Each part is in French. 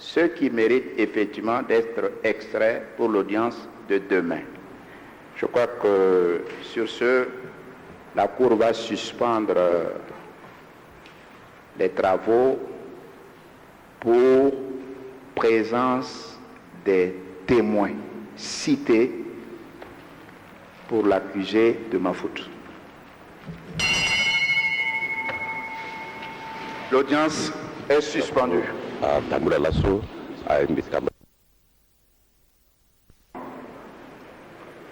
ceux qui méritent effectivement d'être extraits pour l'audience de demain. Je crois que sur ce, la Cour va suspendre les travaux pour présence des témoins cités pour l'accusé de Mahfoud. L'audience est suspendue.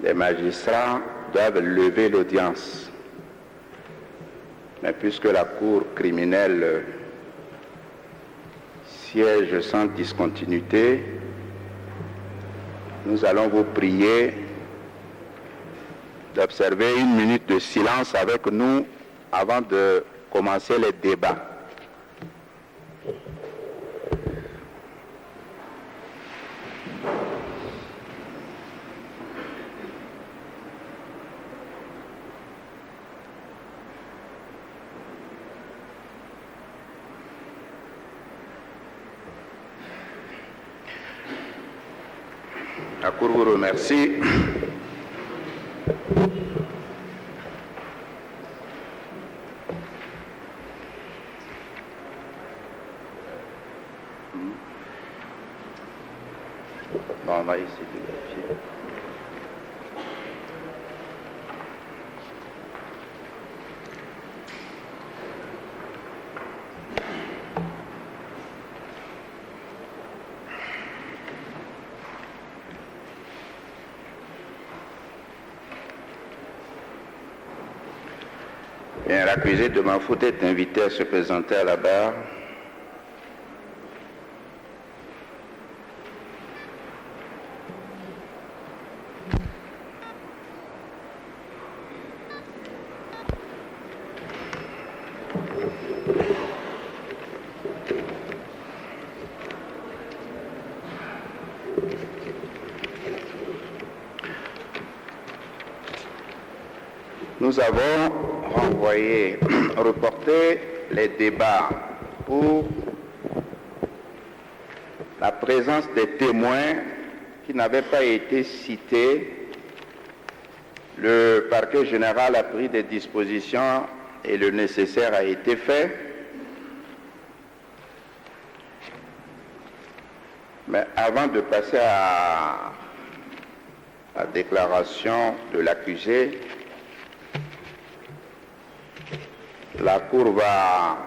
Les magistrats doivent lever l'audience. Mais puisque la cour criminelle siège sans discontinuité, nous allons vous prier d'observer 1 minute de silence avec nous avant de commencer les débats. La Cour vous remercie. Bon, on va essayer de vérifier. Bien, l'accusé de Mahfoud est invité à se présenter à la barre. Nous avons reporté les débats pour la présence des témoins qui n'avaient pas été cités. Le parquet général a pris des dispositions et le nécessaire a été fait. Mais avant de passer à la déclaration de l'accusé, la Cour va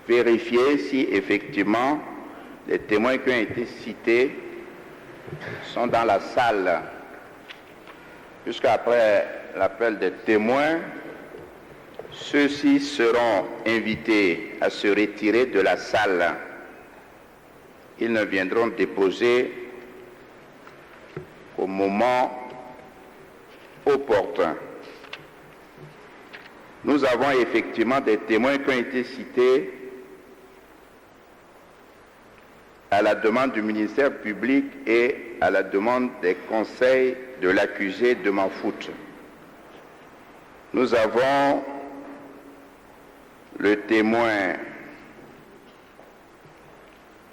vérifier si effectivement les témoins qui ont été cités sont dans la salle. Puisqu'après l'appel des témoins, ceux-ci seront invités à se retirer de la salle. Ils ne viendront déposer qu'au moment opportun. Nous avons effectivement des témoins qui ont été cités à la demande du ministère public et à la demande des conseils de l'accusé de Mahfoud. Nous avons le témoin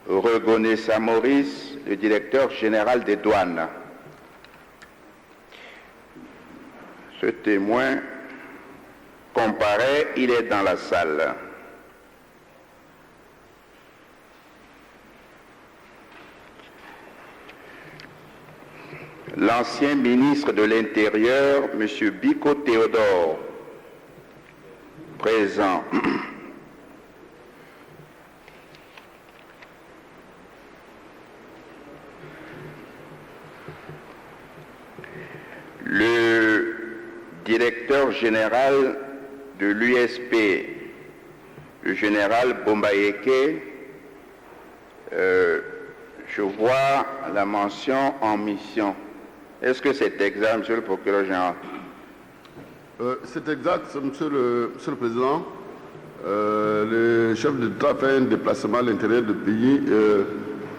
Regonessa Maurice, le directeur général des douanes. Ce témoin comparaît, il est dans la salle. L'ancien ministre de l'Intérieur, M. Biko Théodore, présent. Le directeur général de l'USP, le général Bombayeke, je vois la mention en mission. Est-ce que c'est exact, Monsieur le procureur général? C'est exact, Monsieur le Président. Le chef de l'État fait un déplacement à l'intérieur du pays.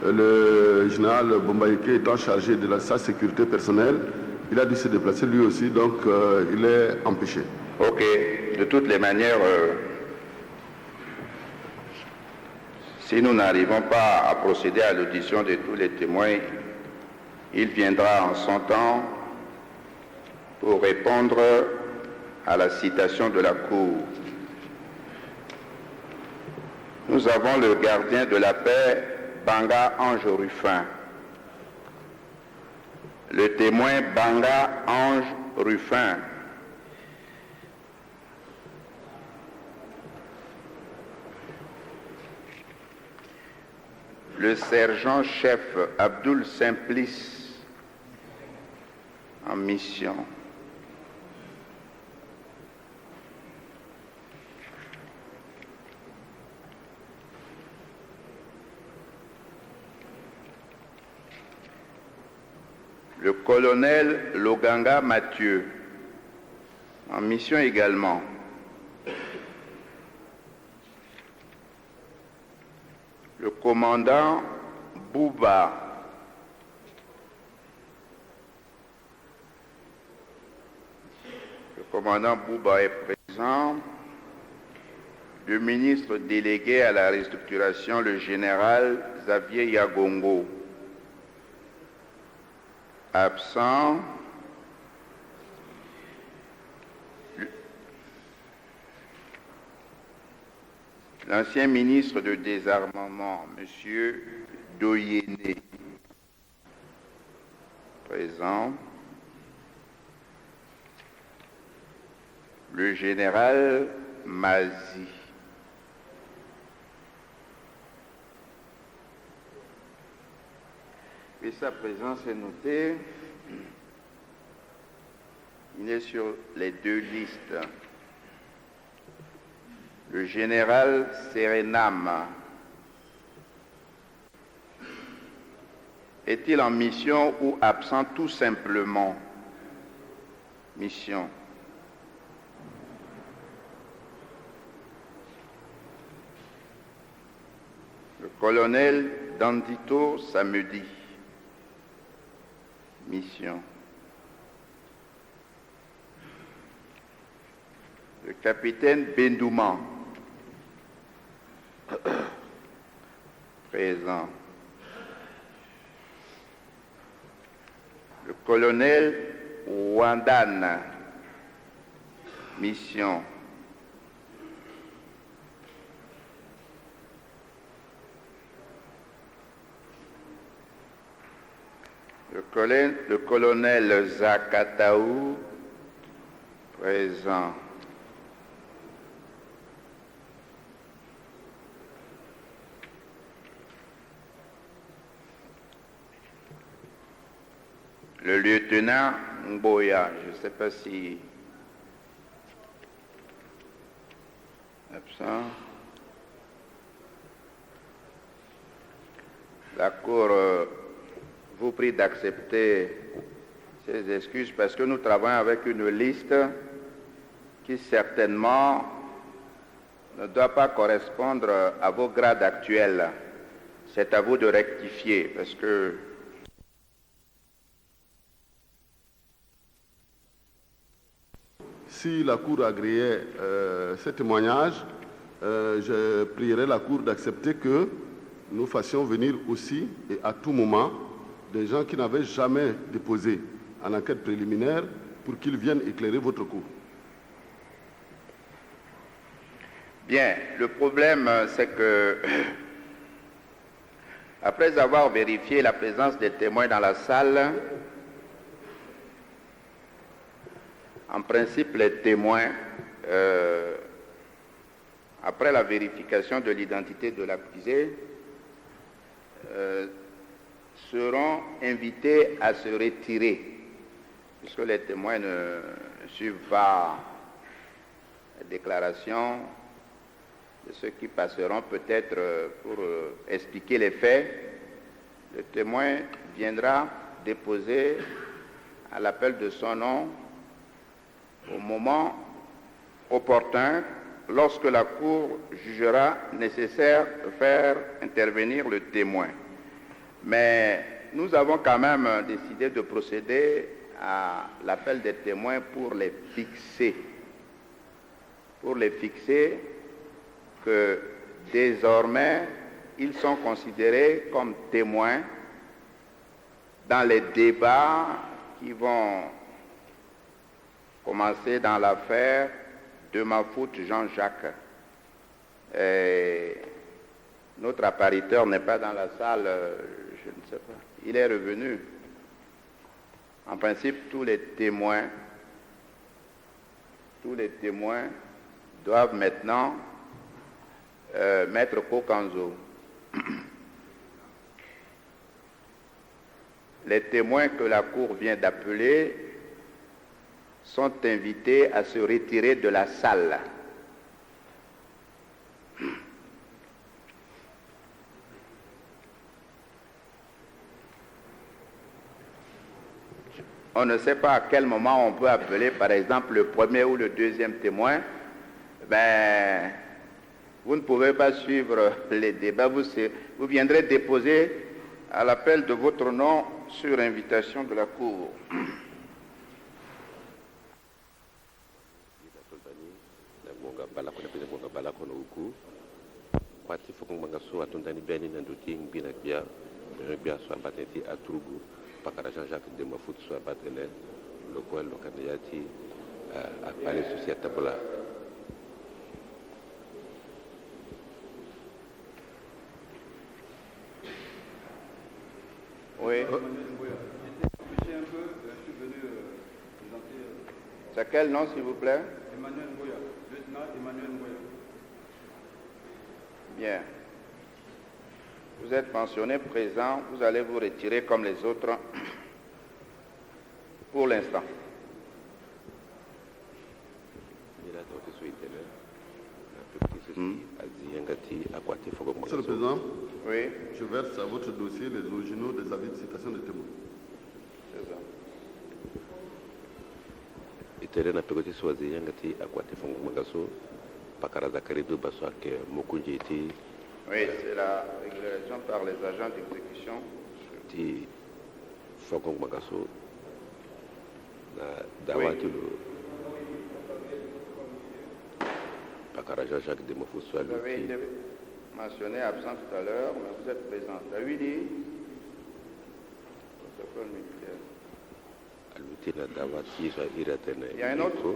Le général Bombayeke étant chargé de sa sécurité personnelle, il a dû se déplacer lui aussi, donc il est empêché. Ok, de toutes les manières, Si nous n'arrivons pas à procéder à l'audition de tous les témoins, il viendra en son temps pour répondre à la citation de la Cour. Nous avons le gardien de la paix, Banga Ange Ruffin. Le témoin Banga Ange Ruffin. Le sergent-chef Abdoul Simplice en mission. Le colonel Loganga Mathieu en mission également. Le commandant Bouba. Le commandant Bouba est présent. Le ministre délégué à la restructuration, le général Xavier Yagongo. Absent. L'ancien ministre de Désarmement, M. Doyene, présent. Le général Mazi. Et sa présence est notée. Il est sur les deux listes. Le général Serenam est-il en mission ou absent tout simplement? Mission. Le colonel Dandito Samedi. Mission. Le capitaine Bendouman. Présent. Le colonel Wandana. Mission. Le colonel Zakataou. Présent. Le lieutenant Mboya, je ne sais pas si... Absent. La Cour vous prie d'accepter ces excuses parce que nous travaillons avec une liste qui certainement ne doit pas correspondre à vos grades actuels. C'est à vous de rectifier parce que si la Cour agréait ces témoignages, je prierai la Cour d'accepter que nous fassions venir aussi et à tout moment des gens qui n'avaient jamais déposé en enquête préliminaire pour qu'ils viennent éclairer votre cour. Bien, le problème c'est que après avoir vérifié la présence des témoins dans la salle, en principe les témoins, après la vérification de l'identité de l'accusé, seront invités à se retirer, puisque les témoins ne suivent pas la déclaration de ceux qui passeront peut-être pour expliquer les faits. Le témoin viendra déposer à l'appel de son nom au moment opportun, lorsque la Cour jugera nécessaire de faire intervenir le témoin. Mais nous avons quand même décidé de procéder à l'appel des témoins pour les fixer. Pour les fixer que désormais, ils sont considérés comme témoins dans les débats qui vont commencer dans l'affaire de Mahfoud Jean-Jacques. Notre appariteur n'est pas dans la salle, je ne sais pas. Il est revenu. En principe, tous les témoins doivent maintenant mettre Kokanzo. Les témoins que la Cour vient d'appeler sont invités à se retirer de la salle. On ne sait pas à quel moment on peut appeler, par exemple, le premier ou le deuxième témoin. Vous ne pouvez pas suivre les débats. Vous viendrez déposer à l'appel de votre nom sur invitation de la Cour. Pakara Jean-Jacques de Mahfoud soit battelé, le qual le candidat a parlé sur cette table-là. Oui. C'est quel nom, s'il vous plaît? Emmanuel Ngoya, lieutenant Emmanuel Ngoya. Bien. Vous êtes pensionné présent, vous allez vous retirer comme les autres pour l'instant. Monsieur le Président, Oui, je verse à votre dossier les originaux des avis de citation des témoins. c'est ça. Itere na pegoti swazi yangati akwati fongo magaso pakara zakari do baso ke mokunji ti Oui, c'est la régulation par les agents d'exécution. ti fongo magaso na dawati lo pakara Jean-Jacques de Mahfoud soit Vous avez été mentionné absent tout à l'heure, mais vous êtes présent. Il y a un autre.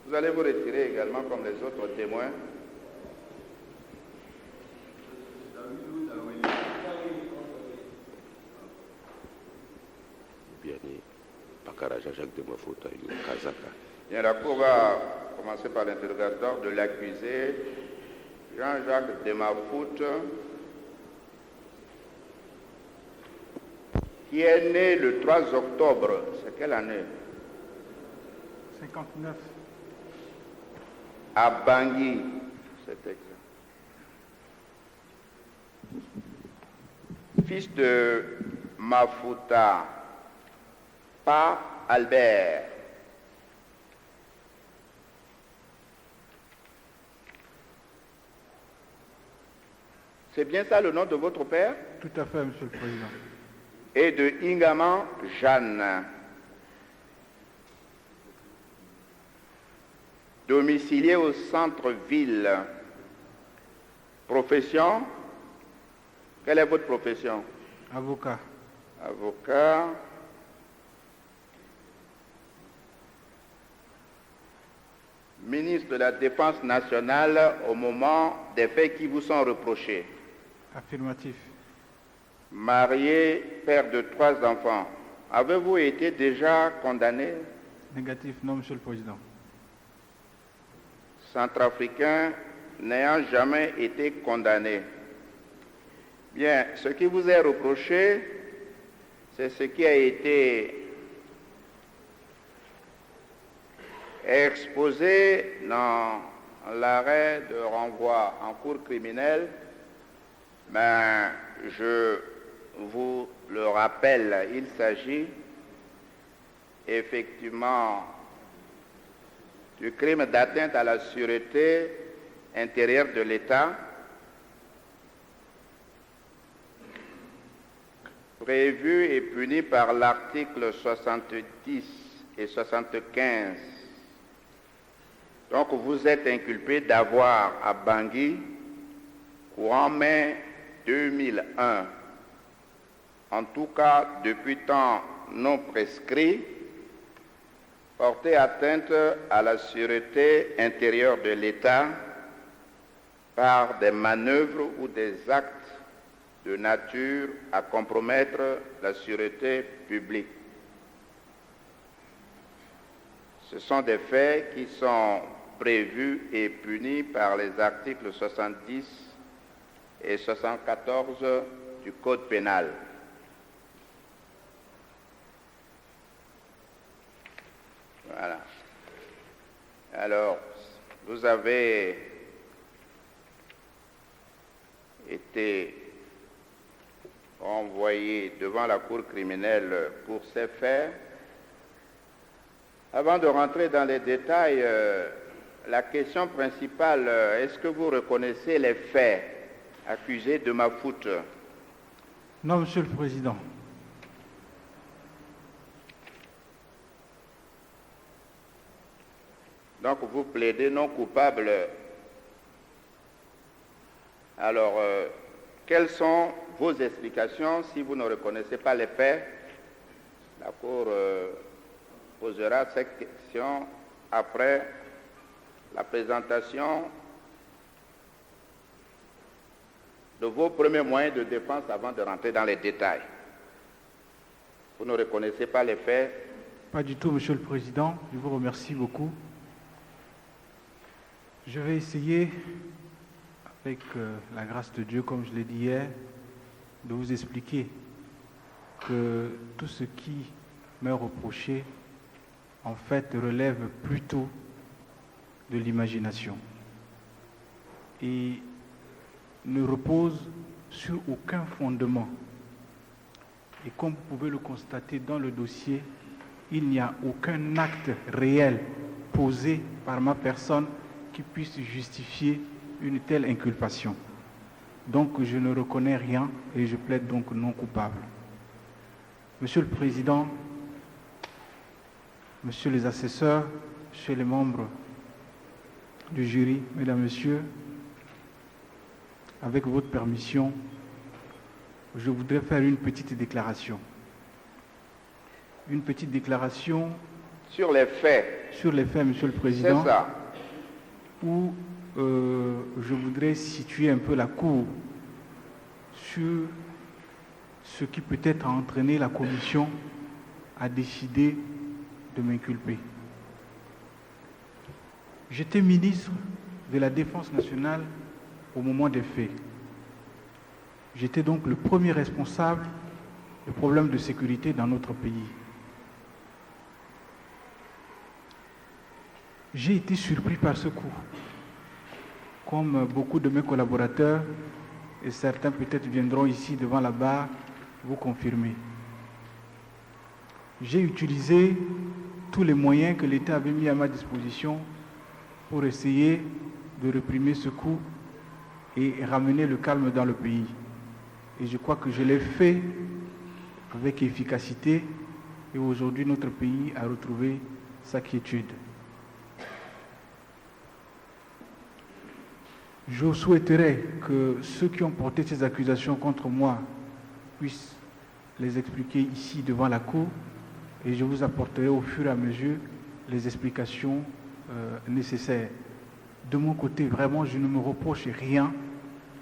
Vous allez vous retirer également comme les autres témoins. Bien, la Cour va commencer par l'interrogatoire de l'accusé Jean-Jacques de Mahfoud, qui est né le 3 octobre. C'est quelle année? 59. À Bangui, c'est exact. Fils de Mafouta, pas Albert. C'est bien ça le nom de votre père? Tout à fait, Monsieur le Président. Et de Ingaman Jeanne. Domicilié au centre-ville. Profession? Quelle est votre profession? Avocat. Avocat. Ministre de la Défense nationale au moment des faits qui vous sont reprochés. Affirmatif. Marié, père de 3 enfants. Avez-vous été déjà condamné? Négatif, non, Monsieur le Président. Centrafricain n'ayant jamais été condamné. Bien, ce qui vous est reproché, c'est ce qui a été exposé dans l'arrêt de renvoi en cour criminelle, mais je vous le rappelle, il s'agit effectivement du crime d'atteinte à la sûreté intérieure de l'État, prévu et puni par l'article 70 et 75. Donc vous êtes inculpé d'avoir à Bangui courant mai 2001, en tout cas depuis temps non prescrit, porter atteinte à la sûreté intérieure de l'État par des manœuvres ou des actes de nature à compromettre la sûreté publique. Ce sont des faits qui sont prévus et punis par les articles 70 et 74 du Code pénal. Voilà. Alors, vous avez été renvoyé devant la Cour criminelle pour ces faits. Avant de rentrer dans les détails, la question principale, est-ce que vous reconnaissez les faits accusés de ma faute? Non, Monsieur le Président. Donc vous plaidez non coupable. Alors, quelles sont vos explications si vous ne reconnaissez pas les faits? La Cour posera cette question après la présentation de vos premiers moyens de défense avant de rentrer dans les détails. Vous ne reconnaissez pas les faits? Pas du tout, Monsieur le Président. Je vous remercie beaucoup. Je vais essayer, avec la grâce de Dieu, comme je l'ai dit hier, de vous expliquer que tout ce qui m'est reproché, en fait, relève plutôt de l'imagination et ne repose sur aucun fondement. Et comme vous pouvez le constater dans le dossier, il n'y a aucun acte réel posé par ma personne qui puisse justifier une telle inculpation. Donc je ne reconnais rien et je plaide donc non coupable. Monsieur le Président, Messieurs les assesseurs, Messieurs les membres du jury, Mesdames, Messieurs, avec votre permission, je voudrais faire une petite déclaration. Une petite déclaration sur les faits. Sur les faits, Monsieur le Président. C'est ça. Où je voudrais situer un peu la Cour sur ce qui peut-être a entraîné la Commission à décider de m'inculper. J'étais ministre de la Défense nationale au moment des faits. J'étais donc le premier responsable des problèmes de sécurité dans notre pays. J'ai été surpris par ce coup. Comme beaucoup de mes collaborateurs, et certains peut-être viendront ici devant la barre vous confirmer. J'ai utilisé tous les moyens que l'État avait mis à ma disposition pour essayer de réprimer ce coup et ramener le calme dans le pays. Et je crois que je l'ai fait avec efficacité et aujourd'hui notre pays a retrouvé sa quiétude. Je souhaiterais que ceux qui ont porté ces accusations contre moi puissent les expliquer ici devant la Cour et je vous apporterai au fur et à mesure les explications nécessaires. De mon côté, vraiment, je ne me reproche rien.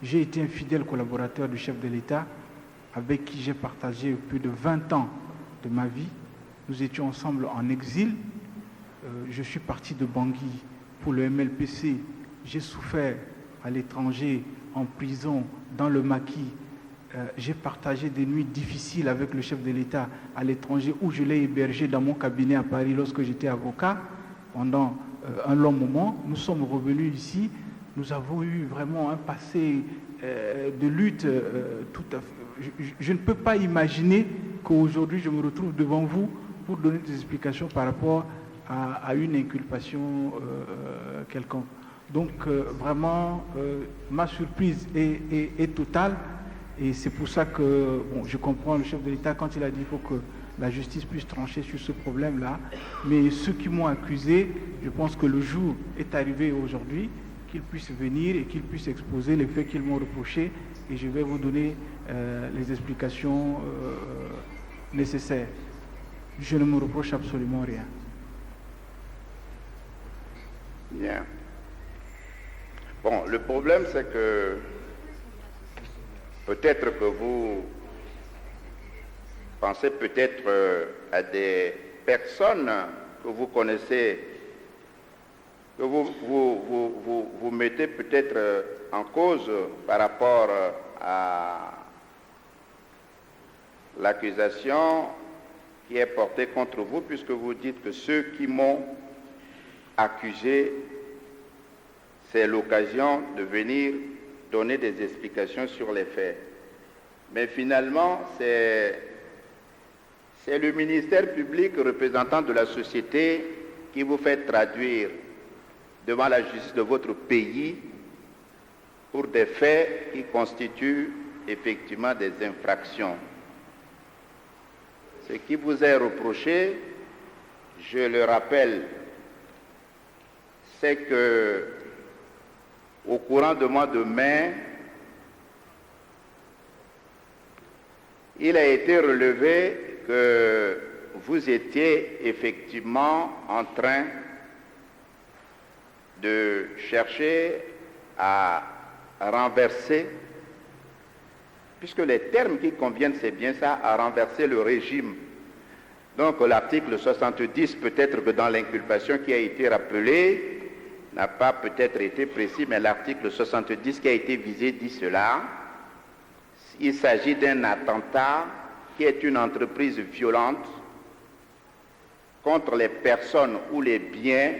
J'ai été un fidèle collaborateur du chef de l'État avec qui j'ai partagé plus de 20 ans de ma vie. Nous étions ensemble en exil. Je suis parti de Bangui pour le MLPC. J'ai souffert à l'étranger, en prison, dans le maquis. J'ai partagé des nuits difficiles avec le chef de l'État à l'étranger où je l'ai hébergé dans mon cabinet à Paris lorsque j'étais avocat pendant un long moment. Nous sommes revenus ici. Nous avons eu vraiment un passé de lutte tout à fait. Je ne peux pas imaginer qu'aujourd'hui je me retrouve devant vous pour donner des explications par rapport à une inculpation quelconque. Donc vraiment, ma surprise est totale et c'est pour ça que je comprends le chef de l'État quand il a dit qu'il faut que la justice puisse trancher sur ce problème-là. Mais ceux qui m'ont accusé, je pense que le jour est arrivé aujourd'hui qu'ils puissent venir et qu'ils puissent exposer les faits qu'ils m'ont reprochés et je vais vous donner les explications nécessaires. Je ne me reproche absolument rien. Bien. Bon, le problème, c'est que peut-être que vous pensez peut-être à des personnes que vous connaissez, que vous mettez peut-être en cause par rapport à l'accusation qui est portée contre vous, puisque vous dites que ceux qui m'ont accusé, c'est l'occasion de venir donner des explications sur les faits. Mais finalement, c'est le ministère public représentant de la société qui vous fait traduire devant la justice de votre pays pour des faits qui constituent effectivement des infractions. Ce qui vous est reproché, je le rappelle, c'est que au courant du mois de mai, il a été relevé que vous étiez effectivement en train de chercher à renverser, puisque les termes qui conviennent, c'est bien ça, à renverser le régime. Donc l'article 70, peut-être que dans l'inculpation qui a été rappelée, n'a pas peut-être été précis, mais l'article 70 qui a été visé dit cela. Il s'agit d'un attentat qui est une entreprise violente contre les personnes ou les biens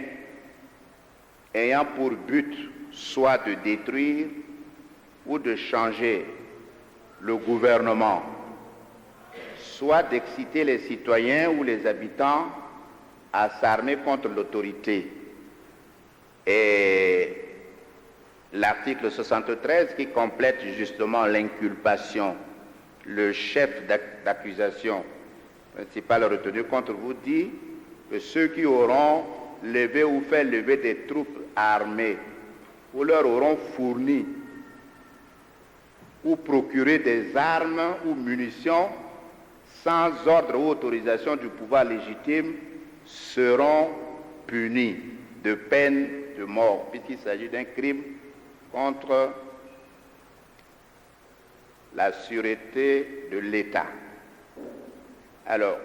ayant pour but soit de détruire ou de changer le gouvernement, soit d'exciter les citoyens ou les habitants à s'armer contre l'autorité. Et l'article 73 qui complète justement l'inculpation, le chef d'accusation principal retenu contre vous dit que ceux qui auront levé ou fait lever des troupes armées ou leur auront fourni ou procuré des armes ou munitions sans ordre ou autorisation du pouvoir légitime seront punis de peine de mort, puisqu'il s'agit d'un crime contre la sûreté de l'État. Alors,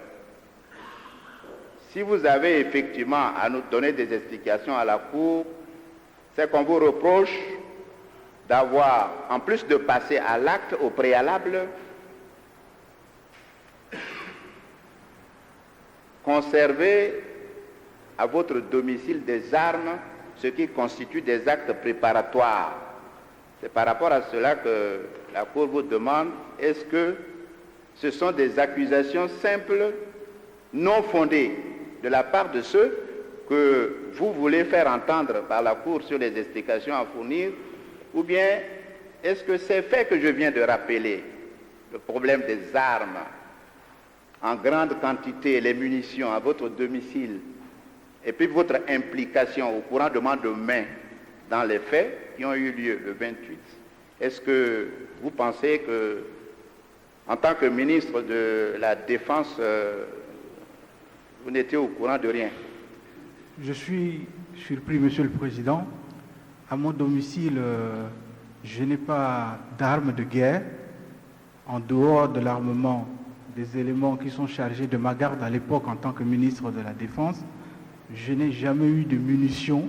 si vous avez effectivement à nous donner des explications à la Cour, c'est qu'on vous reproche d'avoir, en plus de passer à l'acte au préalable, conservé à votre domicile des armes, ce qui constitue des actes préparatoires. C'est par rapport à cela que la Cour vous demande, est-ce que ce sont des accusations simples, non fondées, de la part de ceux que vous voulez faire entendre par la Cour sur les explications à fournir, ou bien est-ce que ces faits que je viens de rappeler, le problème des armes en grande quantité, les munitions à votre domicile, et puis votre implication au courant du mois de mai dans les faits qui ont eu lieu le 28, est-ce que vous pensez que, en tant que ministre de la Défense, vous n'étiez au courant de rien? Je suis surpris, Monsieur le Président. À mon domicile, je n'ai pas d'armes de guerre. En dehors de l'armement des éléments qui sont chargés de ma garde à l'époque en tant que ministre de la Défense, je n'ai jamais eu de munitions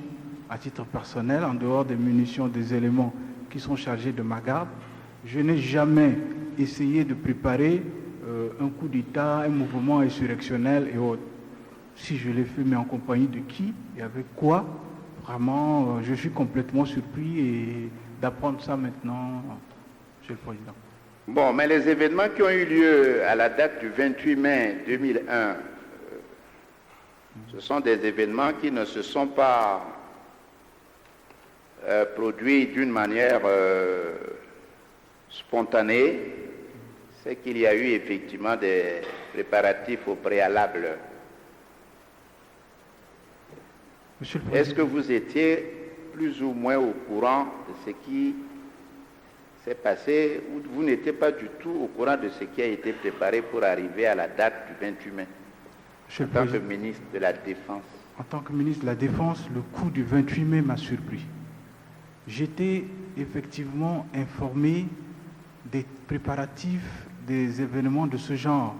à titre personnel, en dehors des munitions des éléments qui sont chargés de ma garde. Je n'ai jamais essayé de préparer un coup d'État, un mouvement insurrectionnel et autres. Si je l'ai fait, mais en compagnie de qui et avec quoi? Vraiment, je suis complètement surpris et d'apprendre ça maintenant, Monsieur le Président. Bon, mais les événements qui ont eu lieu à la date du 28 mai 2001, ce sont des événements qui ne se sont pas produits d'une manière spontanée. C'est qu'il y a eu effectivement des préparatifs au préalable. Monsieur le Président. Est-ce que vous étiez plus ou moins au courant de ce qui s'est passé, ou vous n'étiez pas du tout au courant de ce qui a été préparé pour arriver à la date du 28 mai, en tant que ministre de la Défense? En tant que ministre de la Défense, le coup du 28 mai m'a surpris. J'étais effectivement informé des préparatifs des événements de ce genre,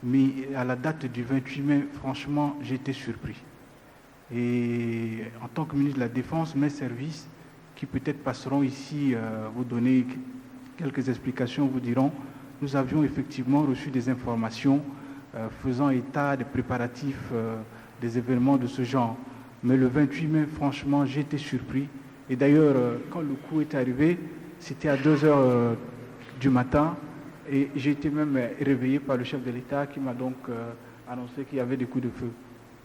mais à la date du 28 mai, franchement, j'étais surpris. Et en tant que ministre de la Défense, mes services, qui peut-être passeront ici vous donner quelques explications, vous diront, nous avions effectivement reçu des informations faisant état des préparatifs des événements de ce genre. Mais le 28 mai, franchement, j'ai été surpris. Et d'ailleurs, quand le coup est arrivé, c'était à 2 heures du matin, et j'ai été même réveillé par le chef de l'État qui m'a donc annoncé qu'il y avait des coups de feu.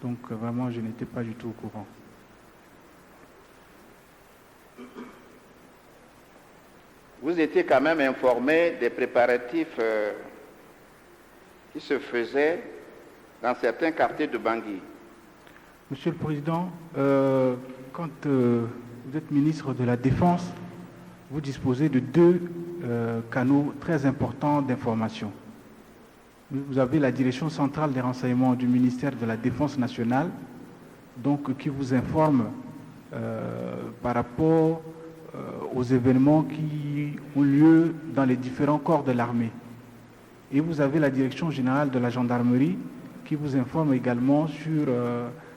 Donc vraiment, je n'étais pas du tout au courant. Vous étiez quand même informé des préparatifs qui se faisaient dans certains quartiers de Bangui. Monsieur le Président, quand vous êtes ministre de la Défense, vous disposez de 2 canaux très importants d'information. Vous avez la direction centrale des renseignements du ministère de la Défense nationale, donc qui vous informe par rapport aux événements qui ont lieu dans les différents corps de l'armée. Et vous avez la direction générale de la gendarmerie qui vous informe également sur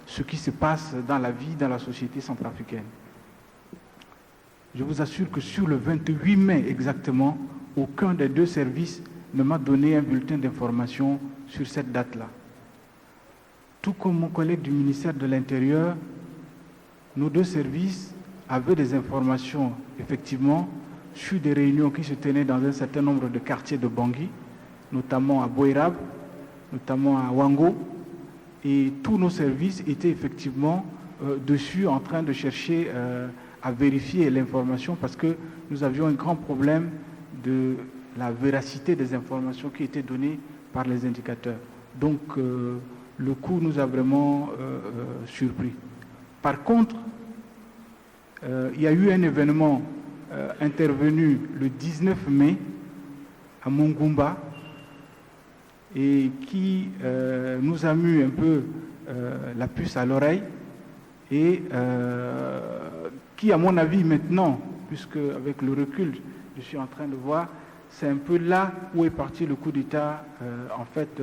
ce qui se passe dans la vie, dans la société centrafricaine. Je vous assure que sur le 28 mai exactement, aucun des 2 services ne m'a donné un bulletin d'information sur cette date-là. Tout comme mon collègue du ministère de l'Intérieur, nos 2 services avaient des informations, effectivement, sur des réunions qui se tenaient dans un certain nombre de quartiers de Bangui, notamment à Boirab, notamment à Wango, et tous nos services étaient effectivement dessus en train de chercher à vérifier l'information parce que nous avions un grand problème de la véracité des informations qui étaient données par les indicateurs. Donc le coup nous a vraiment surpris. Par contre, il y a eu un événement intervenu le 19 mai à Mongumba et qui nous a mis un peu la puce à l'oreille et qui, à mon avis, maintenant, puisque avec le recul, je suis en train de voir, c'est un peu là où est parti le coup d'État, en fait,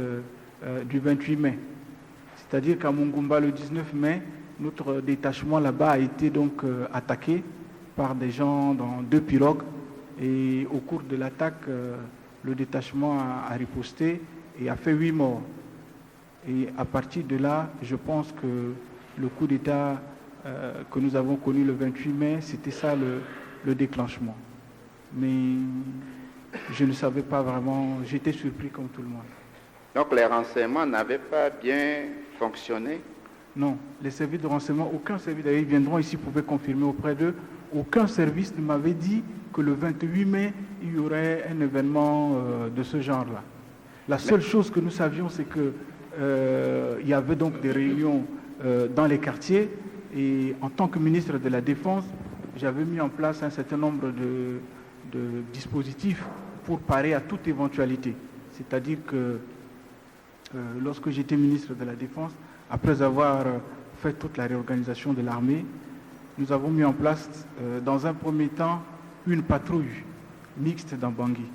du 28 mai. C'est-à-dire qu'à Mongumba, le 19 mai, notre détachement là-bas a été donc attaqué par des gens dans 2 pirogues. Et au cours de l'attaque, le détachement a riposté et a fait 8 morts. Et à partir de là, je pense que le coup d'État que nous avons connu le 28 mai, c'était ça le déclenchement. Mais je ne savais pas vraiment, j'étais surpris comme tout le monde. Donc les renseignements n'avaient pas bien fonctionné? Non, les services de renseignement, aucun service, d'ailleurs ils viendront ici, pouvaient confirmer auprès d'eux, aucun service ne m'avait dit que le 28 mai, il y aurait un événement de ce genre-là. La seule chose que nous savions, c'est qu'il y avait donc des réunions dans les quartiers. Et en tant que ministre de la Défense, j'avais mis en place un certain nombre de dispositifs pour parer à toute éventualité. C'est-à-dire que lorsque j'étais ministre de la Défense, après avoir fait toute la réorganisation de l'armée, nous avons mis en place dans un premier temps une patrouille mixte dans Bangui.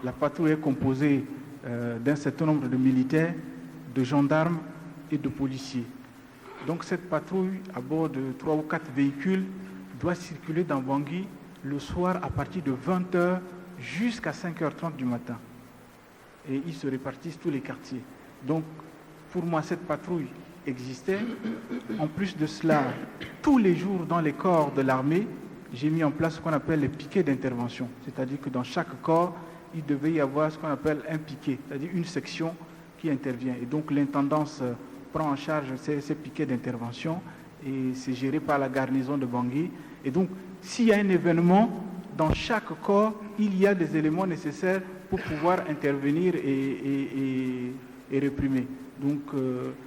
La patrouille est composée d'un certain nombre de militaires, de gendarmes et de policiers. Donc cette patrouille, à bord de 3 ou 4 véhicules, doit circuler dans Bangui le soir à partir de 20h jusqu'à 5h30 du matin. Et ils se répartissent tous les quartiers. Donc pour moi, cette patrouille existait. En plus de cela, tous les jours dans les corps de l'armée, j'ai mis en place ce qu'on appelle les piquets d'intervention. C'est-à-dire que dans chaque corps, il devait y avoir ce qu'on appelle un piquet, c'est-à-dire une section qui intervient. Et donc l'intendance prend en charge ces piquets d'intervention et c'est géré par la garnison de Bangui. Et donc, s'il y a un événement, dans chaque corps, il y a des éléments nécessaires pour pouvoir intervenir et réprimer. Donc,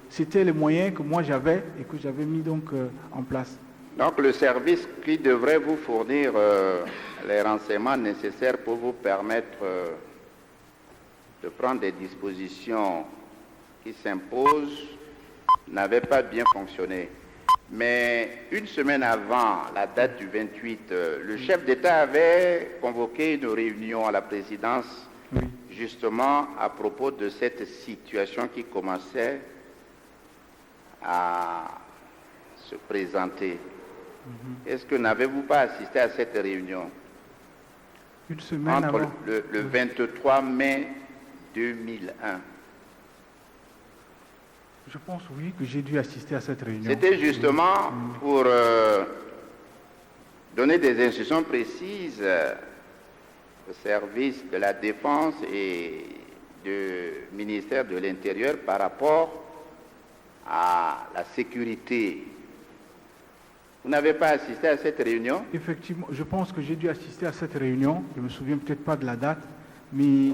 c'était les moyens que moi j'avais et que j'avais mis donc en place. Donc le service qui devrait vous fournir les renseignements nécessaires pour vous permettre de prendre des dispositions qui s'imposent n'avait pas bien fonctionné. Mais une semaine avant la date du 28, le chef d'État avait convoqué une réunion à la présidence, Oui. justement à propos de cette situation qui commençait à se présenter. Est-ce que n'avez-vous pas assisté à cette réunion Une semaine entre avant. le 23 mai 2001? Je pense, oui, que j'ai dû assister à cette réunion. C'était justement pour donner des instructions précises au service de la Défense et du ministère de l'Intérieur par rapport à la sécurité. Vous n'avez pas assisté à cette réunion? Effectivement, je pense que j'ai dû assister à cette réunion. Je ne me souviens peut-être pas de la date, mais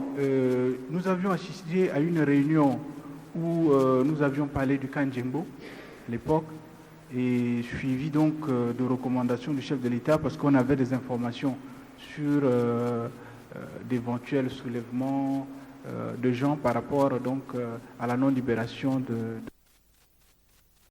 nous avions assisté à une réunion où nous avions parlé du Kanjembo à l'époque et suivi donc de recommandations du chef de l'État parce qu'on avait des informations sur d'éventuels soulèvements de gens par rapport donc à la non-libération de